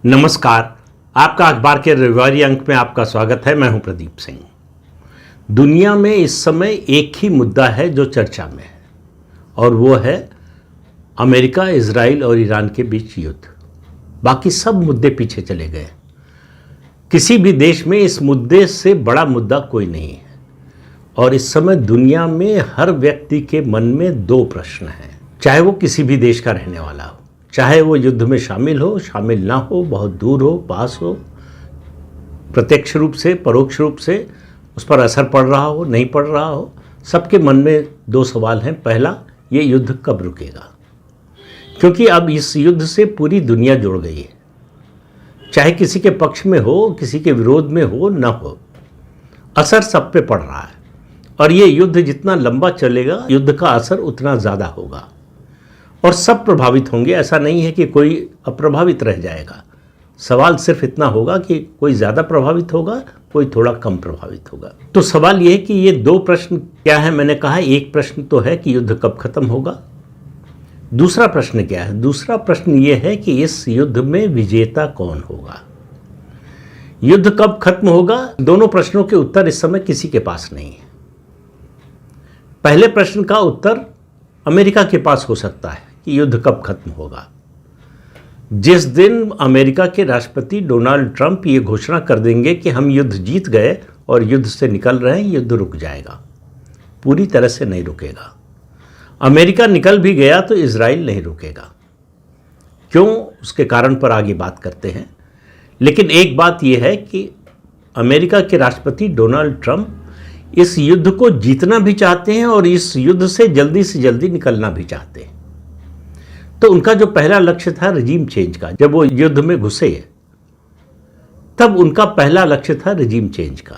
नमस्कार। आपका अखबार के रविवारी अंक में आपका स्वागत है। मैं हूं प्रदीप सिंह। दुनिया में इस समय एक ही मुद्दा है जो चर्चा में है और वो है अमेरिका, इजराइल और ईरान के बीच युद्ध। बाकी सब मुद्दे पीछे चले गए। किसी भी देश में इस मुद्दे से बड़ा मुद्दा कोई नहीं है और इस समय दुनिया में हर व्यक्ति के मन में दो प्रश्न हैं, चाहे वो किसी भी देश का रहने वाला हो, चाहे वो युद्ध में शामिल हो, शामिल ना हो, बहुत दूर हो, पास हो, प्रत्यक्ष रूप से, परोक्ष रूप से उस पर असर पड़ रहा हो, नहीं पड़ रहा हो। सबके मन में दो सवाल हैं। पहला, ये युद्ध कब रुकेगा? क्योंकि अब इस युद्ध से पूरी दुनिया जुड़ गई है। चाहे किसी के पक्ष में हो, किसी के विरोध में हो, ना हो, असर सब पे पड़ रहा है और ये युद्ध जितना लंबा चलेगा, युद्ध का असर उतना ज़्यादा होगा और सब प्रभावित होंगे। ऐसा नहीं है कि कोई अप्रभावित रह जाएगा। सवाल सिर्फ इतना होगा कि कोई ज़्यादा प्रभावित होगा, कोई थोड़ा कम प्रभावित होगा। तो सवाल ये है कि ये दो प्रश्न क्या है। मैंने कहा एक प्रश्न तो है कि युद्ध कब खत्म होगा। दूसरा प्रश्न क्या है? दूसरा प्रश्न ये है कि इस युद्ध में विजेता कौन होगा। युद्ध कब खत्म होगा, दोनों प्रश्नों के उत्तर इस समय किसी के पास नहीं है। पहले प्रश्न का उत्तर अमेरिका के पास हो सकता है कि युद्ध कब खत्म होगा। जिस दिन अमेरिका के राष्ट्रपति डोनाल्ड ट्रंप ये घोषणा कर देंगे कि हम युद्ध जीत गए और युद्ध से निकल रहे हैं, युद्ध रुक जाएगा। पूरी तरह से नहीं रुकेगा। अमेरिका निकल भी गया तो इजराइल नहीं रुकेगा। क्यों, उसके कारण पर आगे बात करते हैं। लेकिन एक बात यह है कि अमेरिका के राष्ट्रपति डोनाल्ड ट्रंप इस युद्ध को जीतना भी चाहते हैं और इस युद्ध से जल्दी निकलना भी चाहते हैं। तो उनका जो पहला लक्ष्य था रिजीम चेंज का, जब वो युद्ध में घुसे तब उनका पहला लक्ष्य था रिजीम चेंज का।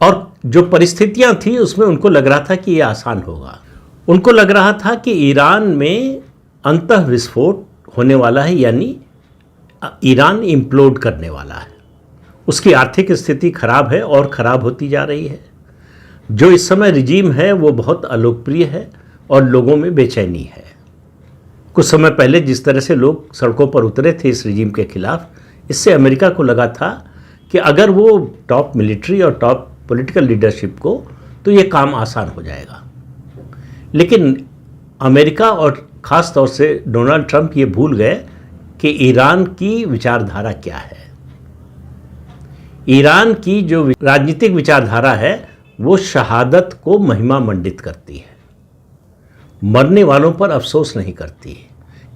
और जो परिस्थितियां थी उसमें उनको लग रहा था कि ये आसान होगा। उनको लग रहा था कि ईरान में अंतः विस्फोट होने वाला है, यानी ईरान इम्प्लोड करने वाला है। उसकी आर्थिक स्थिति खराब है और ख़राब होती जा रही है। जो इस समय रिजीम है वो बहुत अलोकप्रिय है और लोगों में बेचैनी है। कुछ समय पहले जिस तरह से लोग सड़कों पर उतरे थे इस रिजीम के खिलाफ, इससे अमेरिका को लगा था कि अगर वो टॉप मिलिट्री और टॉप पॉलिटिकल लीडरशिप को, तो ये काम आसान हो जाएगा। लेकिन अमेरिका और ख़ास तौर से डोनाल्ड ट्रंप ये भूल गए कि ईरान की विचारधारा क्या है। ईरान की जो राजनीतिक विचारधारा है वो शहादत को महिमा मंडित करती है, मरने वालों पर अफसोस नहीं करती है,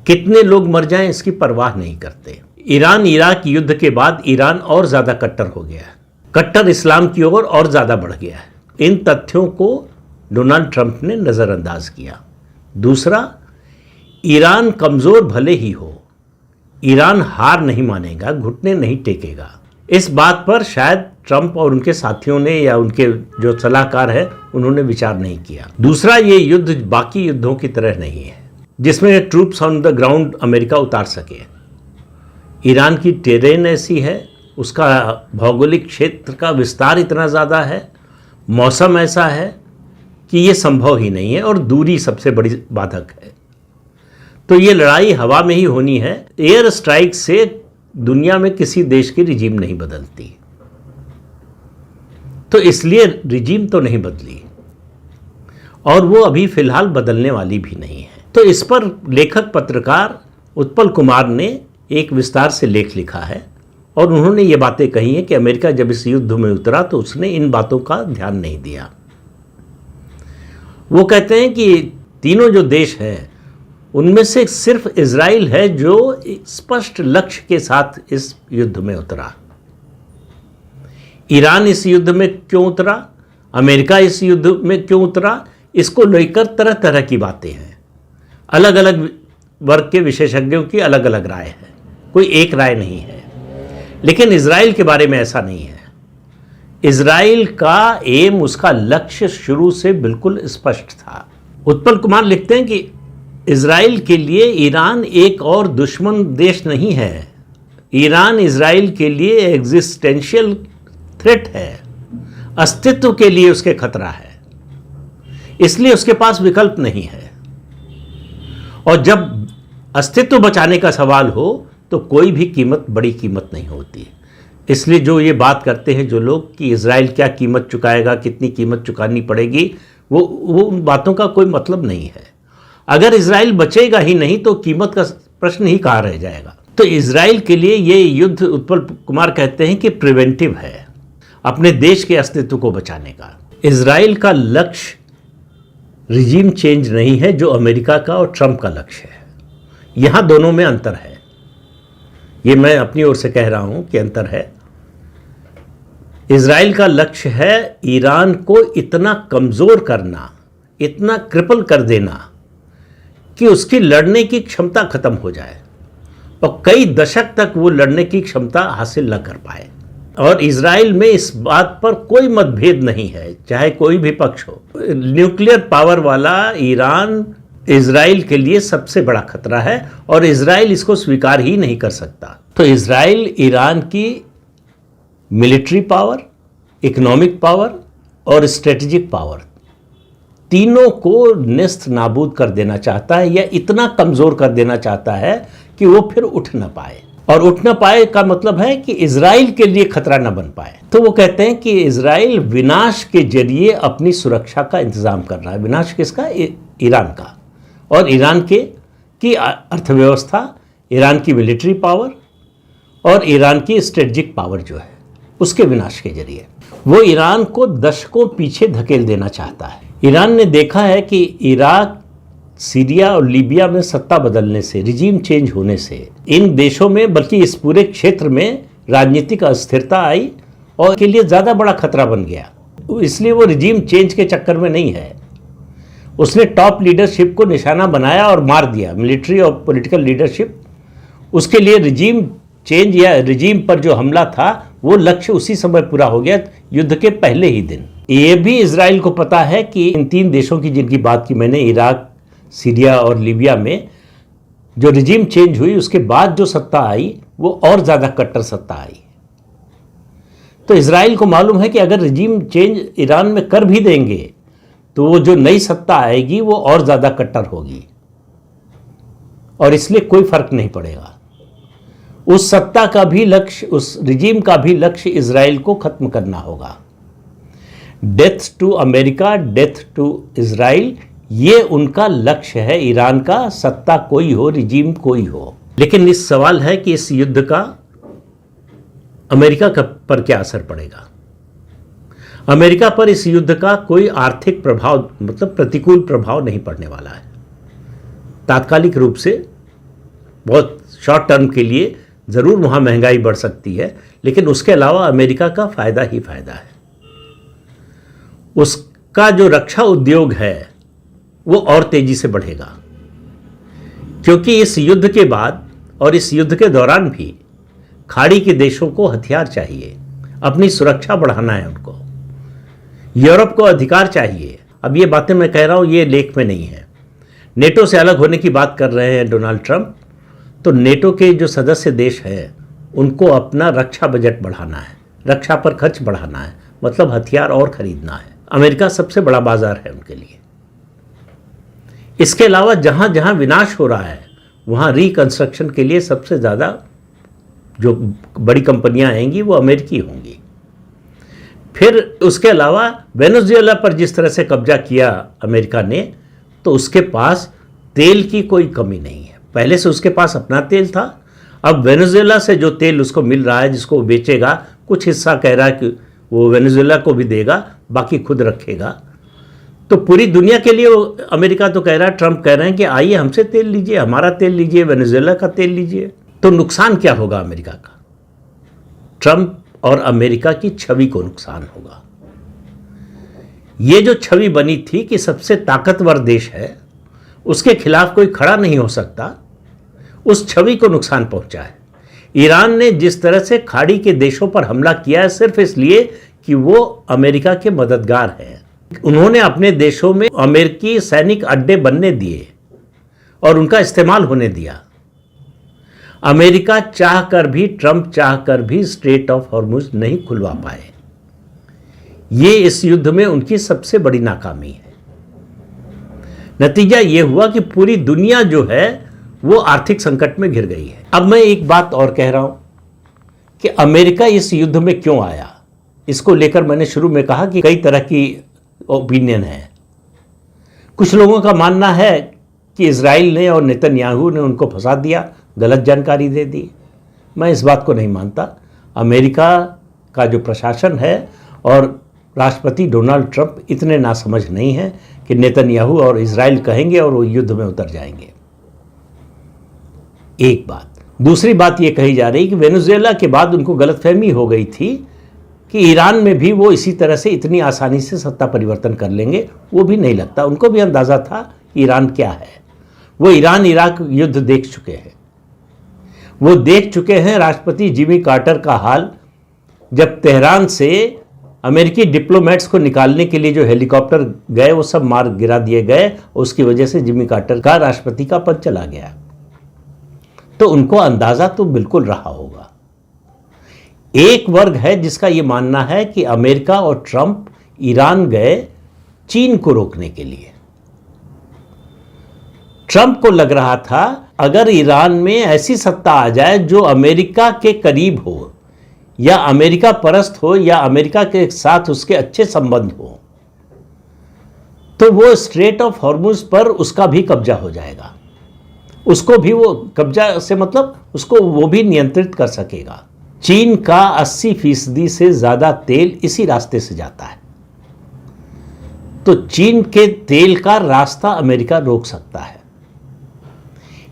कितने लोग मर जाएं इसकी परवाह नहीं करते। ईरान इराक युद्ध के बाद ईरान और ज़्यादा कट्टर हो गया है, कट्टर इस्लाम की ओर और ज़्यादा बढ़ गया है। इन तथ्यों को डोनाल्ड ट्रंप ने नज़रअंदाज किया। दूसरा, ईरान कमज़ोर भले ही हो, ईरान हार नहीं मानेगा, घुटने नहीं टेकेगा। इस बात पर शायद ट्रंप और उनके साथियों ने या उनके जो सलाहकार है उन्होंने विचार नहीं किया। दूसरा, ये युद्ध बाकी युद्धों की तरह नहीं है जिसमें troops on the ground America उतार सके। ईरान की टेरेन ऐसी है, उसका भौगोलिक क्षेत्र का विस्तार इतना ज़्यादा है, मौसम ऐसा है कि ये संभव ही नहीं है और दूरी सबसे बड़ी बाधक है। तो ये लड़ाई हवा में ही होनी है। एयर स्ट्राइक से दुनिया में किसी देश की रिजीम नहीं बदलती, तो इसलिए रिजीम तो नहीं बदली और वो अभी फिलहाल बदलने वाली भी नहीं है। तो इस पर लेखक पत्रकार उत्पल कुमार ने एक विस्तार से लेख लिखा है और उन्होंने ये बातें कही हैं कि अमेरिका जब इस युद्ध में उतरा तो उसने इन बातों का ध्यान नहीं दिया। वो कहते हैं कि तीनों जो देश हैं उनमें से सिर्फ इजराइल है जो स्पष्ट लक्ष्य के साथ इस युद्ध में उतरा। ईरान इस युद्ध में क्यों उतरा, अमेरिका इस युद्ध में क्यों उतरा, इसको लेकर तरह तरह की बातें हैं। अलग अलग वर्ग के विशेषज्ञों की अलग अलग राय है, कोई एक राय नहीं है। लेकिन इजराइल के बारे में ऐसा नहीं है। इजराइल का एम, उसका लक्ष्य शुरू से बिल्कुल स्पष्ट था। उत्पल कुमार लिखते हैं कि इजराइल के लिए ईरान एक और दुश्मन देश नहीं है। ईरान इजराइल के लिए एग्जिस्टेंशियल थ्रेट है, अस्तित्व के लिए उसके खतरा है, इसलिए उसके पास विकल्प नहीं है। और जब अस्तित्व बचाने का सवाल हो तो कोई भी कीमत बड़ी कीमत नहीं होती। इसलिए जो ये बात करते हैं जो लोग कि इजराइल क्या कीमत चुकाएगा, कितनी कीमत चुकानी पड़ेगी, वो उन बातों का कोई मतलब नहीं है। अगर इजराइल बचेगा ही नहीं तो कीमत का प्रश्न ही कहाँ रह जाएगा। तो इजराइल के लिए ये युद्ध उत्पल कुमार कहते हैं कि प्रिवेंटिव है, अपने देश के अस्तित्व को बचाने का। इजराइल का लक्ष्य रिजीम चेंज नहीं है जो अमेरिका का और ट्रंप का लक्ष्य है। यहां दोनों में अंतर है, ये मैं अपनी ओर से कह रहा हूं कि अंतर है। इजराइल का लक्ष्य है ईरान को इतना कमजोर करना, इतना क्रिपल कर देना कि उसकी लड़ने की क्षमता खत्म हो जाए और कई दशक तक वो लड़ने की क्षमता हासिल न कर पाए। और इजराइल में इस बात पर कोई मतभेद नहीं है, चाहे कोई भी पक्ष हो। न्यूक्लियर पावर वाला ईरान इजराइल के लिए सबसे बड़ा खतरा है और इजराइल इसको स्वीकार ही नहीं कर सकता। तो इजराइल ईरान की मिलिट्री पावर, इकोनॉमिक पावर और स्ट्रेटेजिक पावर तीनों को नेस्त नाबूद कर देना चाहता है या इतना कमजोर कर देना चाहता है कि वो फिर उठ ना पाए। और उठ ना पाए का मतलब है कि इजराइल के लिए खतरा ना बन पाए। तो वो कहते हैं कि इजराइल विनाश के जरिए अपनी सुरक्षा का इंतजाम कर रहा है। विनाश किसका? ईरान का। और ईरान की अर्थव्यवस्था, ईरान की मिलिट्री पावर और ईरान की स्ट्रेटेजिक पावर जो है उसके विनाश के जरिए वो ईरान को दशकों पीछे धकेल देना चाहता है। ईरान ने देखा है कि इराक, सीरिया और लीबिया में सत्ता बदलने से, रिजीम चेंज होने से इन देशों में बल्कि इस पूरे क्षेत्र में राजनीतिक अस्थिरता आई और के लिए ज़्यादा बड़ा खतरा बन गया। इसलिए वो रिजीम चेंज के चक्कर में नहीं है। उसने टॉप लीडरशिप को निशाना बनाया और मार दिया, मिलिट्री और पॉलिटिकल लीडरशिप। उसके लिए रिजीम चेंज या रिजीम पर जो हमला था वो लक्ष्य उसी समय पूरा हो गया, युद्ध के पहले ही दिन। ये भी इजराइल को पता है कि इन तीन देशों की जिनकी बात की मैंने, इराक, सीरिया और लीबिया में जो रिजीम चेंज हुई उसके बाद जो सत्ता आई वो और ज़्यादा कट्टर सत्ता आई। तो इजराइल को मालूम है कि अगर रिजीम चेंज ईरान में कर भी देंगे तो वो जो नई सत्ता आएगी वो और ज़्यादा कट्टर होगी और इसलिए कोई फर्क नहीं पड़ेगा। उस सत्ता का भी लक्ष्य, उस रिजीम का भी लक्ष्य इजराइल को खत्म करना होगा। Death to America, death to Israel, ये उनका लक्ष्य है। ईरान का सत्ता कोई हो, रिजीम कोई हो। लेकिन इस सवाल है कि इस युद्ध का अमेरिका पर क्या असर पड़ेगा। अमेरिका पर इस युद्ध का कोई आर्थिक प्रभाव, मतलब प्रतिकूल प्रभाव नहीं पड़ने वाला है। तात्कालिक रूप से बहुत शॉर्ट टर्म के लिए ज़रूर वहाँ महंगाई बढ़ सकती है, लेकिन उसके अलावा अमेरिका का फ़ायदा ही फ़ायदा है। उसका जो रक्षा उद्योग है वो और तेज़ी से बढ़ेगा, क्योंकि इस युद्ध के बाद और इस युद्ध के दौरान भी खाड़ी के देशों को हथियार चाहिए, अपनी सुरक्षा बढ़ाना है उनको। यूरोप को अधिकार चाहिए। अब ये बातें मैं कह रहा हूँ, ये लेख में नहीं है। नेटो से अलग होने की बात कर रहे हैं डोनाल्ड ट्रंप, तो नेटो के जो सदस्य देश हैं उनको अपना रक्षा बजट बढ़ाना है, रक्षा पर खर्च बढ़ाना है, मतलब हथियार और खरीदना है। अमेरिका सबसे बड़ा बाजार है उनके लिए। इसके अलावा जहाँ जहाँ विनाश हो रहा है वहाँ रिकंस्ट्रक्शन के लिए सबसे ज़्यादा जो बड़ी कंपनियाँ आएंगी वो अमेरिकी होंगी। फिर उसके अलावा वेनेजुएला पर जिस तरह से कब्जा किया अमेरिका ने, तो उसके पास तेल की कोई कमी नहीं है। पहले से उसके पास अपना तेल था, अब वेनेजुएला से जो तेल उसको मिल रहा है, जिसको वो बेचेगा, कुछ हिस्सा कह रहा है कि वो वेनेजुएला को भी देगा, बाकी खुद रखेगा। तो पूरी दुनिया के लिए वो अमेरिका तो कह रहा है, ट्रंप कह रहे हैं कि आइए हमसे तेल लीजिए, हमारा तेल लीजिए, वेनेजुएला का तेल लीजिए। तो नुकसान क्या होगा अमेरिका का? ट्रंप और अमेरिका की छवि को नुकसान होगा। ये जो छवि बनी थी कि सबसे ताकतवर देश है, उसके खिलाफ कोई खड़ा नहीं हो सकता, उस छवि को नुकसान पहुंचा है। ईरान ने जिस तरह से खाड़ी के देशों पर हमला किया है सिर्फ इसलिए कि वो अमेरिका के मददगार हैं। उन्होंने अपने देशों में अमेरिकी सैनिक अड्डे बनने दिए और उनका इस्तेमाल होने दिया। अमेरिका चाहकर भी, ट्रंप चाहकर भी स्ट्रेट ऑफ हॉर्मुज नहीं खुलवा पाए। ये इस युद्ध में उनकी सबसे बड़ी नाकामी है। नतीजा ये हुआ कि पूरी दुनिया जो है वो आर्थिक संकट में घिर गई है। अब मैं एक बात और कह रहा हूं कि अमेरिका इस युद्ध में क्यों आया, इसको लेकर मैंने शुरू में कहा कि कई तरह की ओपिनियन है। कुछ लोगों का मानना है कि इजराइल ने और नेतन्याहू ने उनको फंसा दिया, गलत जानकारी दे दी। मैं इस बात को नहीं मानता। अमेरिका का जो प्रशासन है और राष्ट्रपति डोनाल्ड ट्रंप इतने नासमझ नहीं हैं कि नेतन्याहू और इजराइल कहेंगे और वो युद्ध में उतर जाएंगे। एक बात। दूसरी बात ये कही जा रही कि वेनेजुएला के बाद उनको गलतफहमी हो गई थी कि ईरान में भी वो इसी तरह से इतनी आसानी से सत्ता परिवर्तन कर लेंगे। वो भी नहीं लगता। उनको भी अंदाज़ा था कि ईरान क्या है। वो ईरान इराक युद्ध देख चुके हैं। वो देख चुके हैं राष्ट्रपति जिमी कार्टर का हाल, जब तेहरान से अमेरिकी डिप्लोमेट्स को निकालने के लिए जो हेलीकॉप्टर गए वो सब मार गिरा दिए गए। उसकी वजह से जिमी कार्टर का राष्ट्रपति का पद चला गया। तो उनको अंदाज़ा तो बिल्कुल रहा होगा। एक वर्ग है जिसका ये मानना है कि अमेरिका और ट्रंप ईरान गए चीन को रोकने के लिए। ट्रंप को लग रहा था अगर ईरान में ऐसी सत्ता आ जाए जो अमेरिका के करीब हो या अमेरिका परस्त हो या अमेरिका के साथ उसके अच्छे संबंध हो, तो वो स्ट्रेट ऑफ हॉर्मुज पर उसका भी कब्जा हो जाएगा। उसको भी वो कब्जा से मतलब उसको वो भी नियंत्रित कर सकेगा। चीन का 80% से ज़्यादा तेल इसी रास्ते से जाता है। तो चीन के तेल का रास्ता अमेरिका रोक सकता है।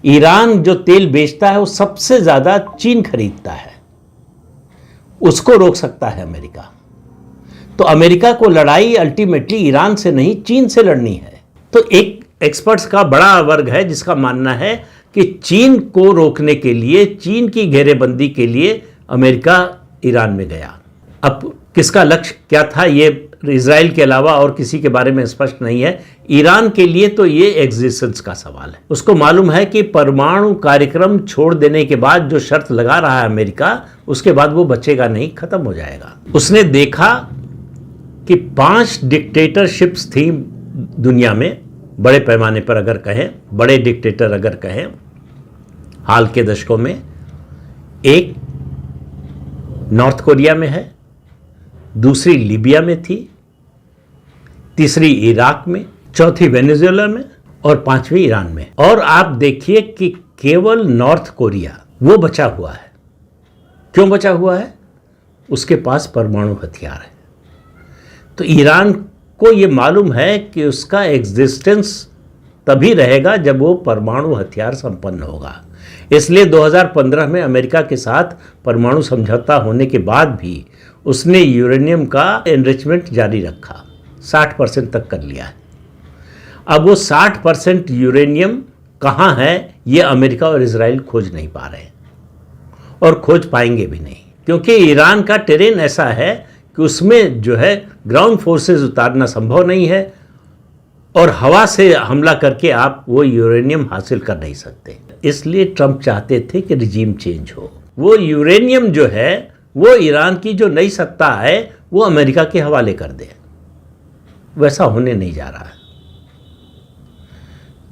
ईरान जो तेल बेचता है वो सबसे ज़्यादा चीन खरीदता है, उसको रोक सकता है अमेरिका। तो अमेरिका को लड़ाई अल्टीमेटली ईरान से नहीं चीन से लड़नी है। तो एक एक्सपर्ट्स का बड़ा वर्ग है जिसका मानना है कि चीन को रोकने के लिए, चीन की घेरेबंदी के लिए अमेरिका ईरान में गया। अब किसका लक्ष्य क्या था ये इजराइल के अलावा और किसी के बारे में स्पष्ट नहीं है। ईरान के लिए तो ये एग्जिस्टेंस का सवाल है। उसको मालूम है कि परमाणु कार्यक्रम छोड़ देने के बाद जो शर्त लगा रहा है अमेरिका, उसके बाद वो बचेगा नहीं, खत्म हो जाएगा। उसने देखा कि 5 डिक्टेटरशिप्स थी दुनिया में, बड़े पैमाने पर अगर कहें, बड़े डिक्टेटर अगर कहें हाल के दशकों में। एक नॉर्थ कोरिया में है, दूसरी लीबिया में थी, तीसरी इराक में, चौथी वेनेजुएला में और 5वीं ईरान में। और आप देखिए कि केवल नॉर्थ कोरिया वो बचा हुआ है। क्यों बचा हुआ है? उसके पास परमाणु हथियार है। तो ईरान को ये मालूम है कि उसका एग्जिस्टेंस तभी रहेगा जब वो परमाणु हथियार संपन्न होगा। इसलिए 2015 में अमेरिका के साथ परमाणु समझौता होने के बाद भी उसने यूरेनियम का एनरिचमेंट जारी रखा, 60% तक कर लिया है। अब वो 60% यूरेनियम कहाँ है ये अमेरिका और इजराइल खोज नहीं पा रहे और खोज पाएंगे भी नहीं, क्योंकि ईरान का टेरेन ऐसा है कि उसमें जो है ग्राउंड फोर्सेस उतारना संभव नहीं है और हवा से हमला करके आप वो यूरेनियम हासिल कर नहीं सकते। इसलिए ट्रंप चाहते थे कि रिजीम चेंज हो। वो यूरेनियम जो है वो ईरान की जो नई सत्ता है वो अमेरिका के हवाले कर दे। वैसा होने नहीं जा रहा है।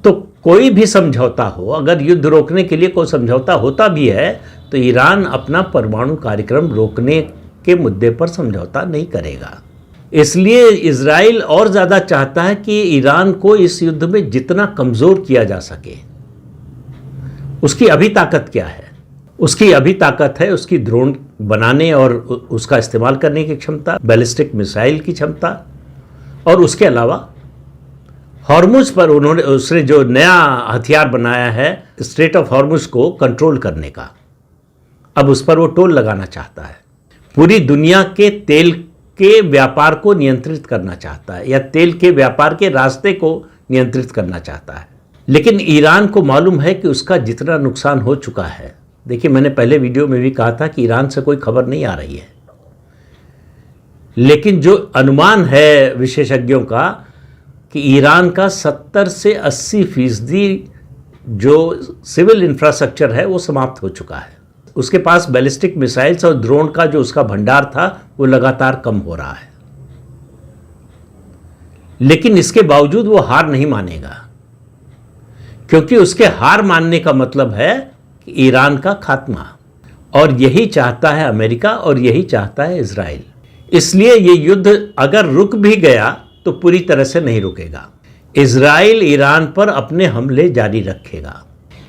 तो कोई भी समझौता हो, अगर युद्ध रोकने के लिए कोई समझौता होता भी है तो ईरान अपना परमाणु कार्यक्रम रोकने के मुद्दे पर समझौता नहीं करेगा। इसलिए इजराइल और ज़्यादा चाहता है कि ईरान को इस युद्ध में जितना कमज़ोर किया जा सके। उसकी अभी ताकत क्या है? उसकी अभी ताकत है उसकी ड्रोन बनाने और उसका इस्तेमाल करने की क्षमता, बैलिस्टिक मिसाइल की क्षमता, और उसके अलावा हॉर्मुज पर उसने जो नया हथियार बनाया है स्ट्रेट ऑफ हॉर्मुज को कंट्रोल करने का, अब उस पर वो टोल लगाना चाहता है। पूरी दुनिया के तेल के व्यापार को नियंत्रित करना चाहता है या तेल के व्यापार के रास्ते को नियंत्रित करना चाहता है। लेकिन ईरान को मालूम है कि उसका जितना नुकसान हो चुका है, देखिए मैंने पहले वीडियो में भी कहा था कि ईरान से कोई खबर नहीं आ रही है, लेकिन जो अनुमान है विशेषज्ञों का कि ईरान का 70 से 80% जो सिविल इंफ्रास्ट्रक्चर है वो समाप्त हो चुका है। उसके पास बैलिस्टिक मिसाइल्स और ड्रोन का जो उसका भंडार था वो लगातार कम हो रहा है। लेकिन इसके बावजूद वो हार नहीं मानेगा, क्योंकि उसके हार मानने का मतलब है कि ईरान का खात्मा, और यही चाहता है अमेरिका और यही चाहता है इजराइल। इसलिए ये युद्ध अगर रुक भी गया तो पूरी तरह से नहीं रुकेगा। इजराइल ईरान पर अपने हमले जारी रखेगा।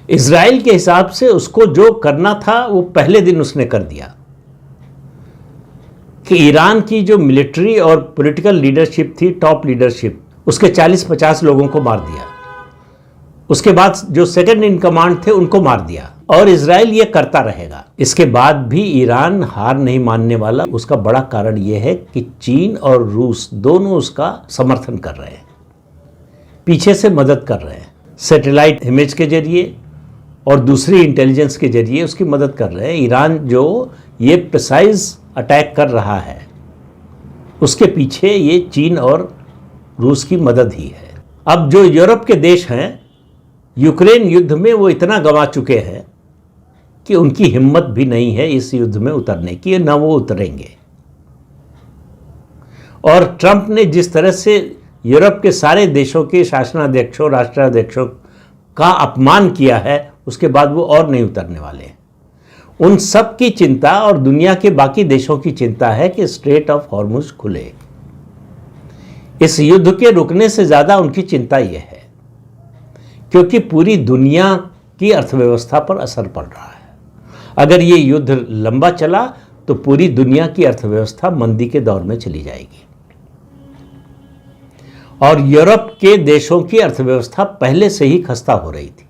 इजराइल के हिसाब से उसको जो करना था वो पहले दिन उसने कर दिया कि ईरान की जो मिलिट्री और पॉलिटिकल लीडरशिप थी, टॉप लीडरशिप, उसके 40-50 लोगों को मार दिया। उसके बाद जो सेकंड इन कमांड थे उनको मार दिया, और इजराइल ये करता रहेगा। इसके बाद भी ईरान हार नहीं मानने वाला। उसका बड़ा कारण यह है कि चीन और रूस दोनों उसका समर्थन कर रहे हैं, पीछे से मदद कर रहे हैं, सैटेलाइट इमेज के जरिए और दूसरी इंटेलिजेंस के जरिए उसकी मदद कर रहे हैं। ईरान जो ये प्रिसाइज अटैक कर रहा है उसके पीछे ये चीन और रूस की मदद ही है। अब जो यूरोप के देश हैं, यूक्रेन युद्ध में वो इतना गंवा चुके हैं कि उनकी हिम्मत भी नहीं है इस युद्ध में उतरने की, न वो उतरेंगे। और ट्रंप ने जिस तरह से यूरोप के सारे देशों के शासनाध्यक्षों, राष्ट्राध्यक्षों का अपमान किया है, उसके बाद वो और नहीं उतरने वाले। उन सब की चिंता और दुनिया के बाकी देशों की चिंता है कि स्ट्रेट ऑफ हॉर्मुज खुले। इस युद्ध के रुकने से ज़्यादा उनकी चिंता यह है क्योंकि पूरी दुनिया की अर्थव्यवस्था पर असर पड़ रहा है। अगर ये युद्ध लंबा चला तो पूरी दुनिया की अर्थव्यवस्था मंदी के दौर में चली जाएगी, और यूरोप के देशों की अर्थव्यवस्था पहले से ही खस्ता हो रही थी।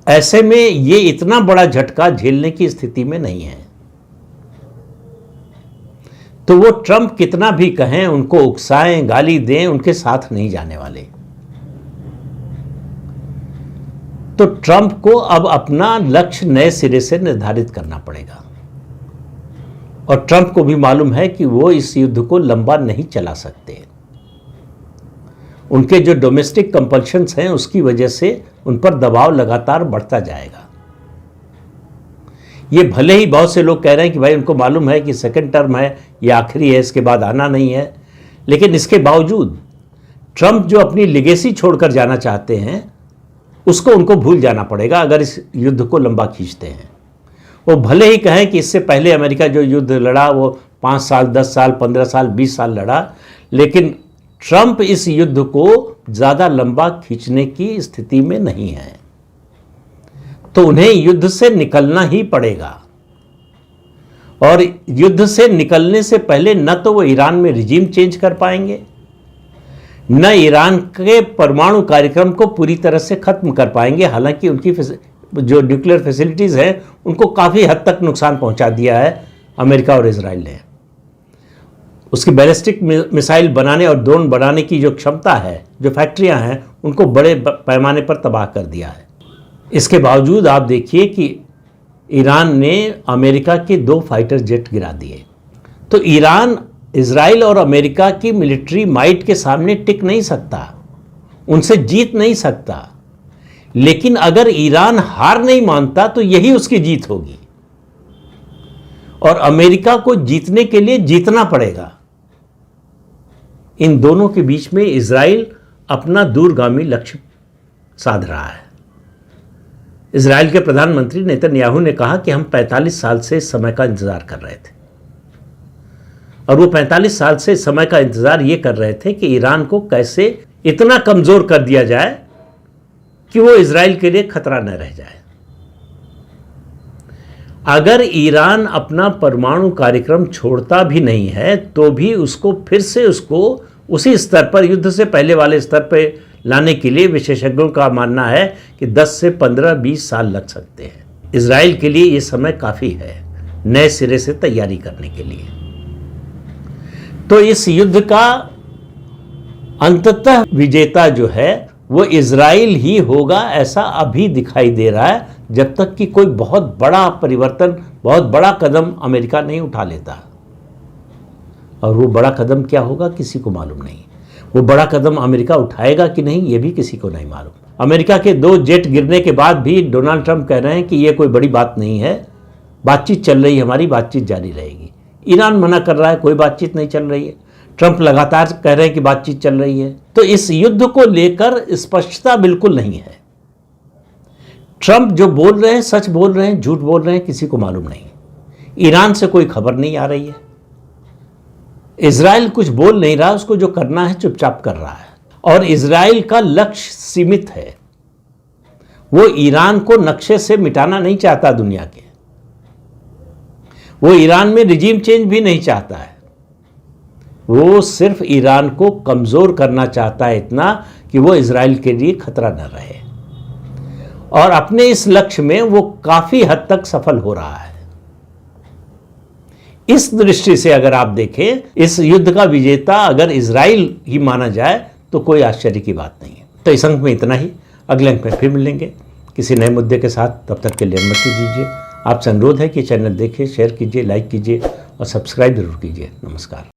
ऐसे में ये इतना बड़ा झटका झेलने की स्थिति में नहीं है। तो वो ट्रंप कितना भी कहें, उनको उकसाएं, गाली दें, उनके साथ नहीं जाने वाले। तो ट्रंप को अब अपना लक्ष्य नए सिरे से निर्धारित करना पड़ेगा, और ट्रंप को भी मालूम है कि वो इस युद्ध को लंबा नहीं चला सकते। उनके जो डोमेस्टिक कंपल्शंस हैं उसकी वजह से उन पर दबाव लगातार बढ़ता जाएगा। ये भले ही बहुत से लोग कह रहे हैं कि भाई उनको मालूम है कि सेकंड टर्म है, ये आखिरी है, इसके बाद आना नहीं है, लेकिन इसके बावजूद ट्रंप जो अपनी लेगेसी छोड़कर जाना चाहते हैं उसको उनको भूल जाना पड़ेगा अगर इस युद्ध को लंबा खींचते हैं। वो भले ही कहें कि इससे पहले अमेरिका जो युद्ध लड़ा वो 5 साल, 10 साल, 15 साल, 20 साल लड़ा, लेकिन ट्रंप इस युद्ध को ज़्यादा लंबा खींचने की स्थिति में नहीं है। तो उन्हें युद्ध से निकलना ही पड़ेगा, और युद्ध से निकलने से पहले न तो वो ईरान में रिजीम चेंज कर पाएंगे, न ईरान के परमाणु कार्यक्रम को पूरी तरह से खत्म कर पाएंगे। हालांकि उनकी जो न्यूक्लियर फैसिलिटीज़ हैं उनको काफ़ी हद तक नुकसान पहुंचा दिया है अमेरिका और इजराइल ने। उसकी बैलिस्टिक मिसाइल बनाने और ड्रोन बनाने की जो क्षमता है, जो फैक्ट्रियां हैं, उनको बड़े पैमाने पर तबाह कर दिया है। इसके बावजूद आप देखिए कि ईरान ने अमेरिका के 2 फाइटर जेट गिरा दिए। तो ईरान इजराइल और अमेरिका की मिलिट्री माइट के सामने टिक नहीं सकता, उनसे जीत नहीं सकता। लेकिन अगर ईरान हार नहीं मानता तो यही उसकी जीत होगी, और अमेरिका को जीतने के लिए जीतना पड़ेगा। इन दोनों के बीच में इजराइल अपना दूरगामी लक्ष्य साध रहा है। इजराइल के प्रधानमंत्री नेतन्याहू ने कहा कि हम 45 साल से इस समय का इंतजार कर रहे थे, और वो 45 साल से इस समय का इंतजार ये कर रहे थे कि ईरान को कैसे इतना कमजोर कर दिया जाए कि वो इजराइल के लिए खतरा न रह जाए। अगर ईरान अपना परमाणु कार्यक्रम छोड़ता भी नहीं है तो भी उसको फिर से उसको उसी स्तर पर, युद्ध से पहले वाले स्तर पर लाने के लिए विशेषज्ञों का मानना है कि 10 से 15-20 साल लग सकते हैं। इजराइल के लिए ये समय काफ़ी है नए सिरे से तैयारी करने के लिए। तो इस युद्ध का अंततः विजेता जो है वो इजराइल ही होगा, ऐसा अभी दिखाई दे रहा है, जब तक कि कोई बहुत बड़ा परिवर्तन, बहुत बड़ा कदम अमेरिका नहीं उठा लेता। और वो बड़ा कदम क्या होगा किसी को मालूम नहीं। वो बड़ा कदम अमेरिका उठाएगा कि नहीं ये भी किसी को नहीं मालूम। अमेरिका के 2 जेट गिरने के बाद भी डोनाल्ड ट्रंप कह रहे हैं कि ये कोई बड़ी बात नहीं है, बातचीत चल रही है, हमारी बातचीत जारी रहेगी। ईरान मना कर रहा है, कोई बातचीत नहीं चल रही है। ट्रंप लगातार कह रहे हैं कि बातचीत चल रही है। तो इस युद्ध को लेकर स्पष्टता बिल्कुल नहीं है। ट्रंप जो बोल रहे हैं सच बोल रहे हैं, झूठ बोल रहे हैं, किसी को मालूम नहीं। ईरान से कोई खबर नहीं आ रही है। इजराइल कुछ बोल नहीं रहा, उसको जो करना है चुपचाप कर रहा है। और इजराइल का लक्ष्य सीमित है, वो ईरान को नक्शे से मिटाना नहीं चाहता दुनिया के। वो ईरान में रिजीम चेंज भी नहीं चाहता है, वो सिर्फ ईरान को कमजोर करना चाहता है, इतना कि वो इजराइल के लिए खतरा न रहे। और अपने इस लक्ष्य में वो काफी हद तक सफल हो रहा है। इस दृष्टि से अगर आप देखें, इस युद्ध का विजेता अगर इजराइल ही माना जाए तो कोई आश्चर्य की बात नहीं है। तो इस अंक में इतना ही। अगले अंक में फिर मिलेंगे किसी नए मुद्दे के साथ। तब तक के लिए अनुमति दीजिए। आपसे अनुरोध है कि चैनल देखिए, शेयर कीजिए, लाइक कीजिए और सब्सक्राइब जरूर कीजिए। नमस्कार।